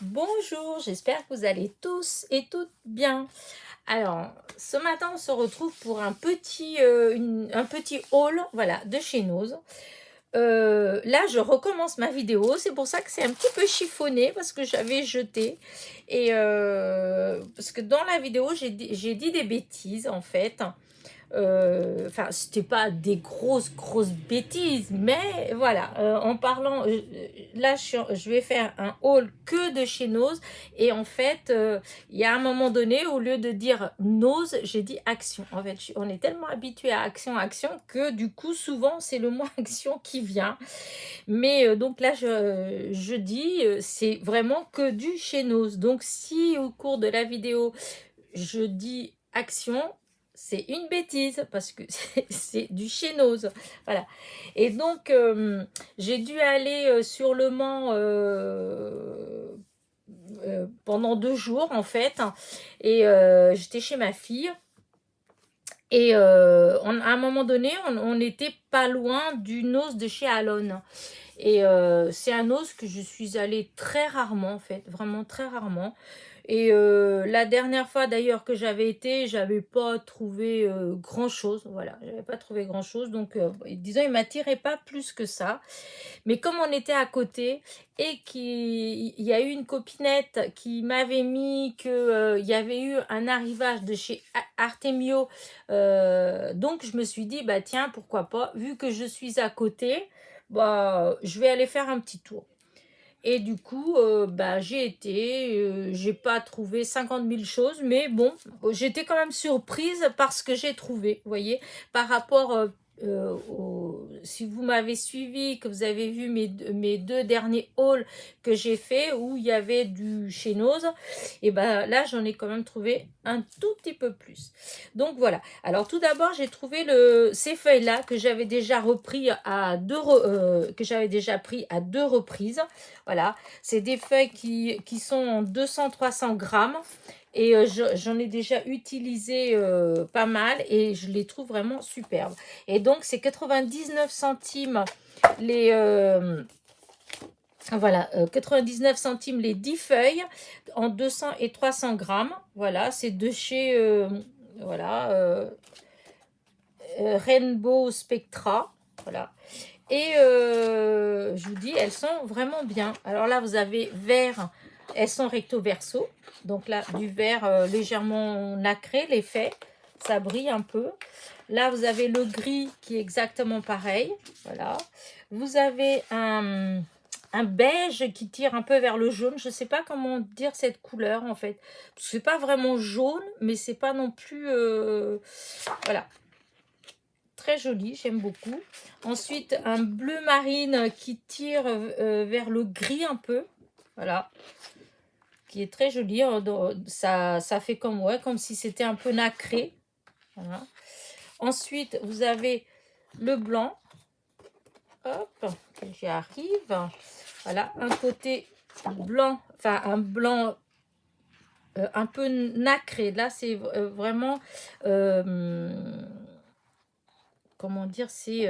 Bonjour, j'espère que vous allez tous et toutes bien. Alors, ce matin, on se retrouve pour un petit haul, voilà, de chez Nose. Là, je recommence ma vidéo, c'est pour ça que c'est un petit peu chiffonné parce que j'avais jeté. Et parce que dans la vidéo, j'ai dit des bêtises en fait. Enfin, c'était pas des grosses bêtises, mais voilà, en parlant, là, je vais faire un haul que de chez Nose, et en fait, il y a un moment donné, au lieu de dire Nose, j'ai dit Action. En fait, on est tellement habitué à Action, que du coup, souvent, c'est le mot Action qui vient. Mais donc là, je dis, c'est vraiment que du chez Nose. Donc, si au cours de la vidéo, je dis Action, c'est une bêtise parce que c'est du chez Nose, voilà. Et donc j'ai dû aller sur le Mans pendant 2 jours en fait, et j'étais chez ma fille. Et à un moment donné, on n'était pas loin du Nose de chez Alon. Et c'est un os que je suis allée très rarement, en fait, vraiment très rarement. Et la dernière fois d'ailleurs que j'avais été, j'avais pas trouvé grand-chose. Voilà, j'avais pas trouvé grand-chose. Donc, disons, il m'attirait pas plus que ça. Mais comme on était à côté et qu'il y a eu une copinette qui m'avait mis qu'il y avait eu un arrivage de chez Artemio, donc je me suis dit, bah tiens, pourquoi pas, vu que je suis à côté, bah, je vais aller faire un petit tour. Et du coup, bah, j'ai été, j'ai pas trouvé 50 000 choses, mais bon, j'étais quand même surprise par ce que j'ai trouvé, vous voyez, par rapport, si vous m'avez suivi, que vous avez vu mes 2 derniers hauls que j'ai fait, où il y avait du chez Nose, et ben là, j'en ai quand même trouvé un tout petit peu plus. Donc voilà. Alors tout d'abord, j'ai trouvé ces feuilles-là que j'avais déjà repris que j'avais déjà pris à 2 reprises. Voilà, c'est des feuilles qui sont en 200-300 grammes. Et j'en ai déjà utilisé pas mal et je les trouve vraiment superbes. Et donc, c'est 99 centimes les... voilà, 99 centimes les 10 feuilles en 200 et 300 grammes. Voilà, c'est de chez voilà, Rainbow Spectra. Voilà. Et je vous dis, elles sont vraiment bien. Alors là, vous avez vert, elles sont recto verso. Donc là, du vert légèrement nacré, l'effet, ça brille un peu. Là, vous avez le gris qui est exactement pareil. Voilà. Vous avez un beige qui tire un peu vers le jaune. Je ne sais pas comment dire cette couleur en fait. C'est pas vraiment jaune, mais c'est pas non plus... voilà. Très joli, j'aime beaucoup. Ensuite, un bleu marine qui tire vers le gris un peu. Voilà. Qui est très joli. Ça fait comme, ouais, comme si c'était un peu nacré. Voilà. Ensuite, vous avez le blanc. Hop, j'y arrive. Voilà, un côté blanc, enfin un blanc un peu nacré. Là, c'est vraiment... comment dire, c'est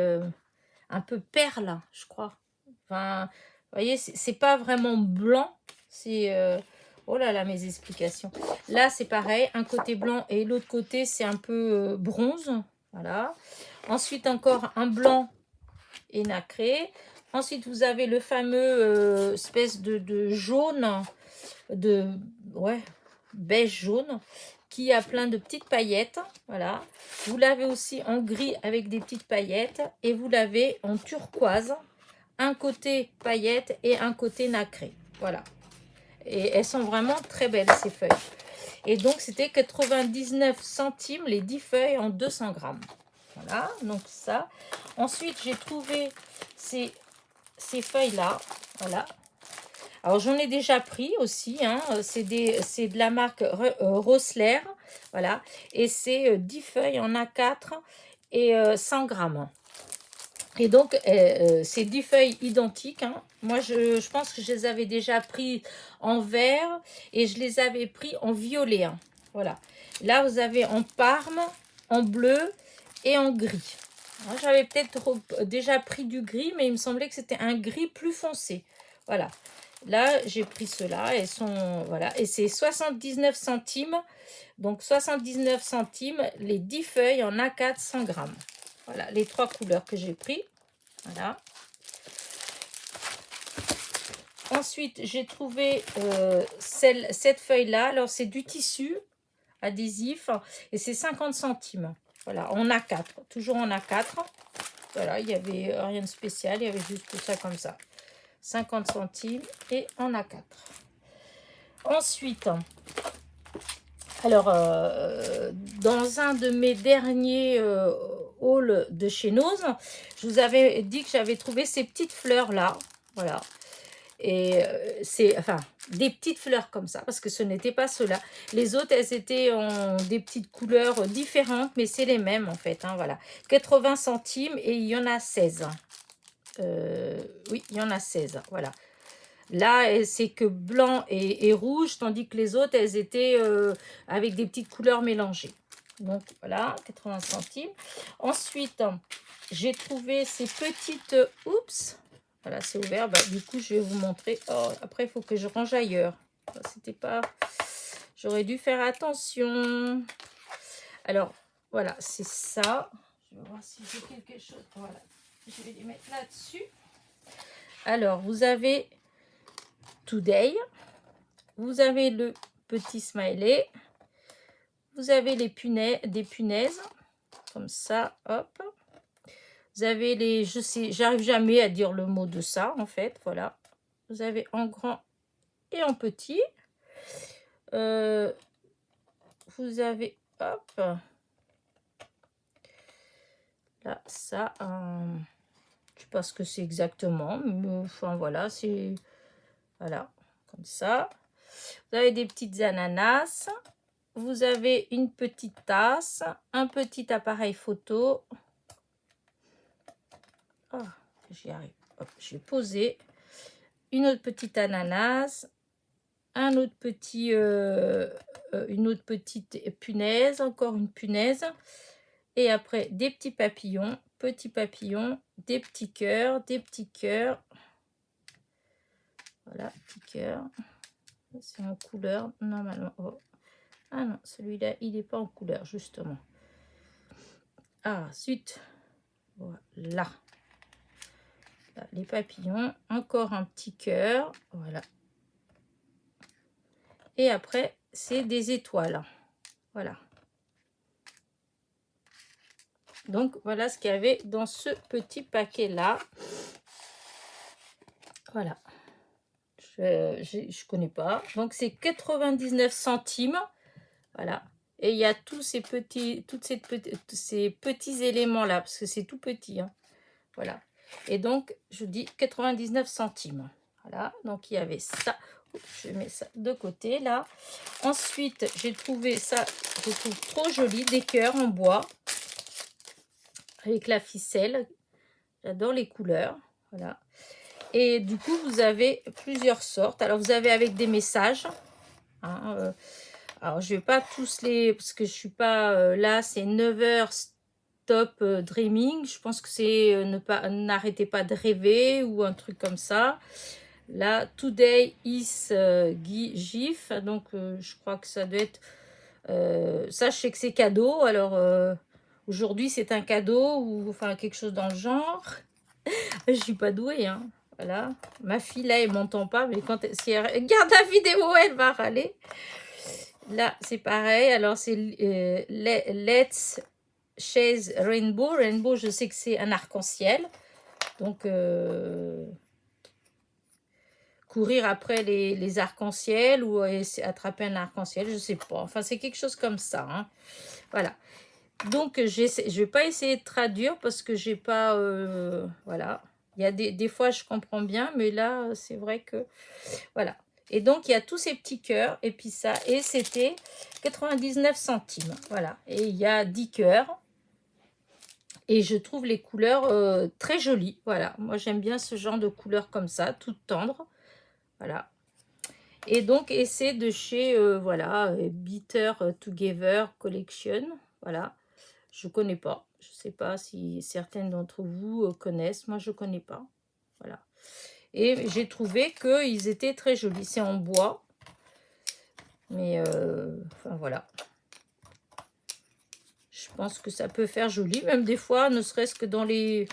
un peu perle, je crois. Enfin, vous voyez, c'est pas vraiment blanc, c'est... oh là là, mes explications. Là, c'est pareil, un côté blanc et l'autre côté, c'est un peu bronze. Voilà. Ensuite, encore un blanc et nacré. Ensuite, vous avez le fameux espèce de jaune, de... ouais, beige jaune, qui a plein de petites paillettes. Voilà. Vous l'avez aussi en gris avec des petites paillettes. Et vous l'avez en turquoise. Un côté paillettes et un côté nacré. Voilà. Et elles sont vraiment très belles, ces feuilles. Et donc, c'était 99 centimes les 10 feuilles en 200 grammes. Voilà, donc ça. Ensuite, j'ai trouvé ces feuilles-là. Voilà. Alors, j'en ai déjà pris aussi, hein. C'est de la marque Rossler, voilà. Et c'est 10 feuilles en A4 et 100 grammes. Et donc, c'est 10 feuilles identiques, hein. Moi, je pense que je les avais déjà pris en vert et je les avais pris en violet, hein. Voilà. Là, vous avez en parme, en bleu et en gris. J'avais peut-être déjà pris du gris, mais il me semblait que c'était un gris plus foncé. Voilà. Là, j'ai pris ceux-là. Elles sont, voilà. Et c'est 79 centimes. Donc, 79 centimes, les 10 feuilles en A4 100 grammes. Voilà, les 3 couleurs que j'ai pris. Voilà. Ensuite, j'ai trouvé cette feuille-là. Alors, c'est du tissu adhésif et c'est 50 centimes. Voilà, en A4. Toujours en A4. Voilà, il n'y avait rien de spécial. Il y avait juste tout ça comme ça. 50 centimes et en A4. Ensuite, alors, dans un de mes derniers hauls de chez Nose, je vous avais dit que j'avais trouvé ces petites fleurs-là. Voilà. Et c'est, enfin, des petites fleurs comme ça, parce que ce n'était pas ceux-là. Les autres, elles étaient en des petites couleurs différentes, mais c'est les mêmes en fait. Hein, voilà. 80 centimes et il y en a 16. Oui, il y en a 16. Voilà. Là, c'est que blanc et rouge, tandis que les autres, elles étaient avec des petites couleurs mélangées. Donc, voilà, 80 centimes. Ensuite, j'ai trouvé ces petites... Oups, voilà, c'est ouvert. Bah, du coup, je vais vous montrer. Oh, après, il faut que je range ailleurs. C'était pas... J'aurais dû faire attention. Alors, voilà, c'est ça. Je vais voir si j'ai quelque chose. Voilà, je vais les mettre là-dessus. Alors, vous avez... Today, vous avez le petit smiley, vous avez les punaises, des punaises, comme ça, hop. Vous avez les, je sais, j'arrive jamais à dire le mot de ça, en fait, voilà. Vous avez en grand et en petit. Vous avez, hop, là, ça, je sais pas ce que c'est exactement, mais enfin, voilà, c'est, voilà, comme ça. Vous avez des petites ananas. Vous avez une petite tasse, un petit appareil photo. Oh, j'y arrive. Hop, je vais poser. Une autre petite ananas. Un autre petit, une autre petite punaise. Encore une punaise. Et après, des petits papillons. Petits papillons. Des petits cœurs. Des petits cœurs. Voilà, petits cœurs. C'est en couleur, normalement. Oh. Ah non, celui-là, il n'est pas en couleur, justement. Ah, zut. Voilà. Là, les papillons. Encore un petit cœur. Voilà. Et après, c'est des étoiles. Voilà. Donc, voilà ce qu'il y avait dans ce petit paquet-là. Voilà. Je connais pas. Donc, c'est 99 centimes. Voilà. Et il y a tous ces petits, ces petits éléments-là, parce que c'est tout petit. Hein. Voilà. Et donc, je dis 99 centimes. Voilà. Donc, il y avait ça. Je mets ça de côté, là. Ensuite, j'ai trouvé ça, je trouve trop joli, des cœurs en bois. Avec la ficelle. J'adore les couleurs. Voilà. Et du coup, vous avez plusieurs sortes. Alors, vous avez avec des messages. Hein, alors, je ne vais pas tous les... Parce que je ne suis pas... là, c'est 9 heures stop dreaming. Je pense que c'est n'arrêtez pas de rêver ou un truc comme ça. Là, today is GIF. Donc, je crois que ça doit être... ça, je sais que c'est cadeau. Alors, aujourd'hui, c'est un cadeau ou enfin quelque chose dans le genre. Je suis pas douée, hein. Voilà. Ma fille, là, elle m'entend pas, mais si elle regarde la vidéo, elle va râler. Là, c'est pareil. Alors, c'est Let's Chase Rainbow. Rainbow, je sais que c'est un arc-en-ciel. Donc, courir après les arcs-en-ciel ou attraper un arc-en-ciel, je sais pas. Enfin, c'est quelque chose comme ça. Hein. Voilà. Donc, je vais pas essayer de traduire parce que j'ai pas... voilà. Il y a des fois, je comprends bien, mais là, c'est vrai que... Voilà. Et donc, il y a tous ces petits cœurs. Et puis ça, et c'était 99 centimes. Voilà. Et il y a 10 cœurs. Et je trouve les couleurs très jolies. Voilà. Moi, j'aime bien ce genre de couleurs comme ça, toutes tendres. Voilà. Et donc, et c'est de chez, voilà, Bitter Together Collection. Voilà. Je connais pas. Je sais pas si certaines d'entre vous connaissent. Moi, je connais pas. Voilà. Et j'ai trouvé qu'ils étaient très jolis. C'est en bois. Mais enfin voilà. Je pense que ça peut faire joli. Même des fois, ne serait-ce que dans les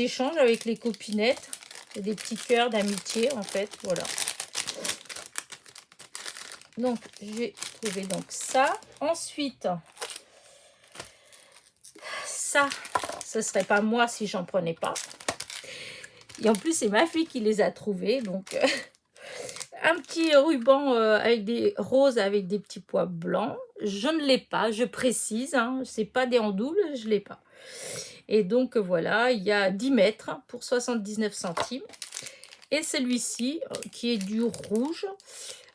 échanges avec les copinettes. C'est des petits cœurs d'amitié en fait. Voilà. Donc j'ai trouvé donc ça. Ensuite, ça, ce serait pas moi si j'en prenais pas. Et en plus, c'est ma fille qui les a trouvés. Donc, un petit ruban avec des roses avec des petits pois blancs. Je ne l'ai pas, je précise. Hein, c'est pas des andoules, je ne l'ai pas. Et donc, voilà, il y a 10 mètres pour 79 centimes. Et celui-ci, qui est du rouge.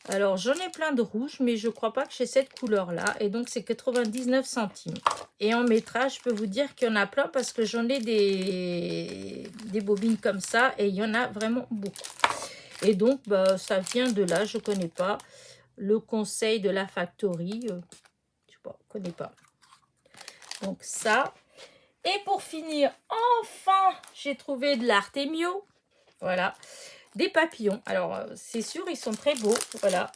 Alors, j'en ai plein de rouge, mais je ne crois pas que j'ai cette couleur-là. Et donc, c'est 99 centimes. Et en métrage, je peux vous dire qu'il y en a plein parce que j'en ai des bobines comme ça. Et il y en a vraiment beaucoup. Et donc, bah, ça vient de là. Je ne connais pas. Le conseil de la Factory. Je ne sais pas, je ne connais pas. Donc, ça. Et pour finir, enfin, j'ai trouvé de l'Artemio. Voilà. Des papillons. Alors, c'est sûr, ils sont très beaux. Voilà.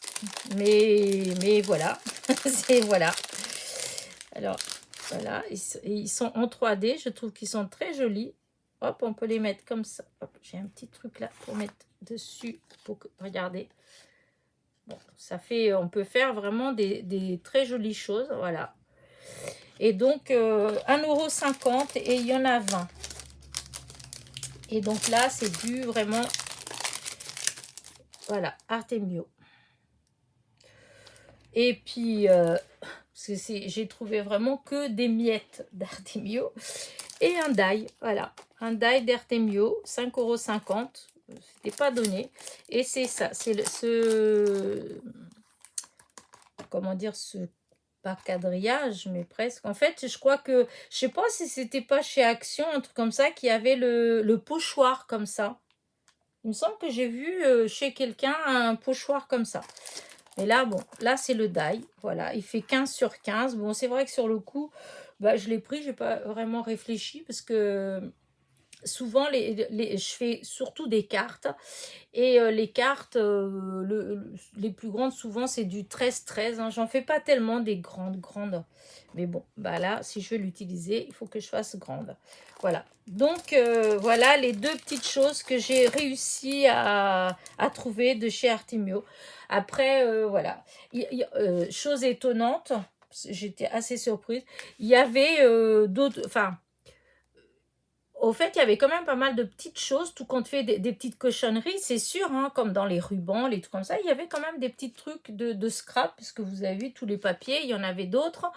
Mais voilà. C'est voilà. Alors, voilà. Ils sont en 3D. Je trouve qu'ils sont très jolis. Hop, on peut les mettre comme ça. J'ai un petit truc là pour mettre dessus. Pour que, regardez. Bon, ça fait... On peut faire vraiment des très jolies choses. Voilà. Et donc, 1,50 € et il y en a 20. Et donc là, c'est du vraiment... Voilà, Artemio. Et puis, j'ai trouvé vraiment que des miettes d'Artemio. Et un die, voilà. Un die d'Artemio, 5,50 €. C'était pas donné. Et c'est ça, c'est comment dire, ce pas quadrillage, mais presque. En fait, je crois que, je sais pas si c'était pas chez Action, un truc comme ça, qui avait le pochoir comme ça. Il me semble que j'ai vu chez quelqu'un un pochoir comme ça. Mais là, bon, là, c'est le die. Voilà, il fait 15 sur 15. Bon, c'est vrai que sur le coup, bah, je l'ai pris. Je n'ai pas vraiment réfléchi parce que souvent, je fais surtout des cartes. Et les cartes, les plus grandes, souvent, c'est du 13-13. Hein. J'en fais pas tellement des grandes. Mais bon, bah là, si je veux l'utiliser, il faut que je fasse grande. Voilà. Donc, voilà les deux petites choses que j'ai réussi à trouver de chez Artemio. Après, voilà. Chose étonnante, j'étais assez surprise. Il y avait d'autres... Enfin, au fait, il y avait quand même pas mal de petites choses, tout compte fait des petites cochonneries, c'est sûr, hein, comme dans les rubans, les trucs comme ça. Il y avait quand même des petits trucs de scrap, puisque vous avez vu tous les papiers, il y en avait d'autres.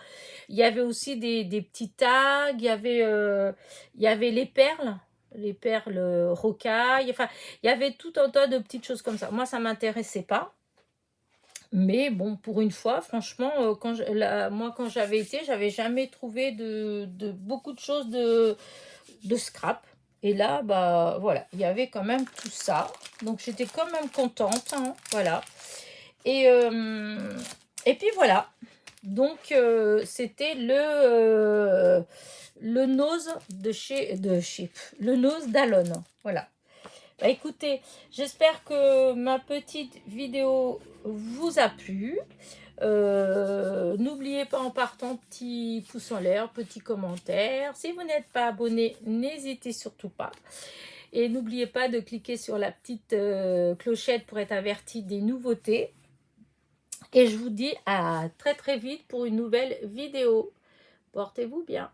Il y avait aussi des petits tags, il y avait les perles rocailles, enfin, il y avait tout un tas de petites choses comme ça. Moi, ça ne m'intéressait pas. Mais bon, pour une fois, franchement, moi, quand j'avais été, j'avais jamais trouvé de beaucoup de choses de scrap. Et là, bah voilà, il y avait quand même tout ça. Donc, j'étais quand même contente. Hein, voilà. Et puis, voilà. Donc, c'était le nose le nose d'Alon. Voilà. Bah, écoutez, j'espère que ma petite vidéo vous a plu. N'oubliez pas en partant, petit pouce en l'air, petit commentaire. Si vous n'êtes pas abonné, n'hésitez surtout pas. Et n'oubliez pas de cliquer sur la petite clochette pour être averti des nouveautés. Et je vous dis à très très vite pour une nouvelle vidéo. Portez-vous bien.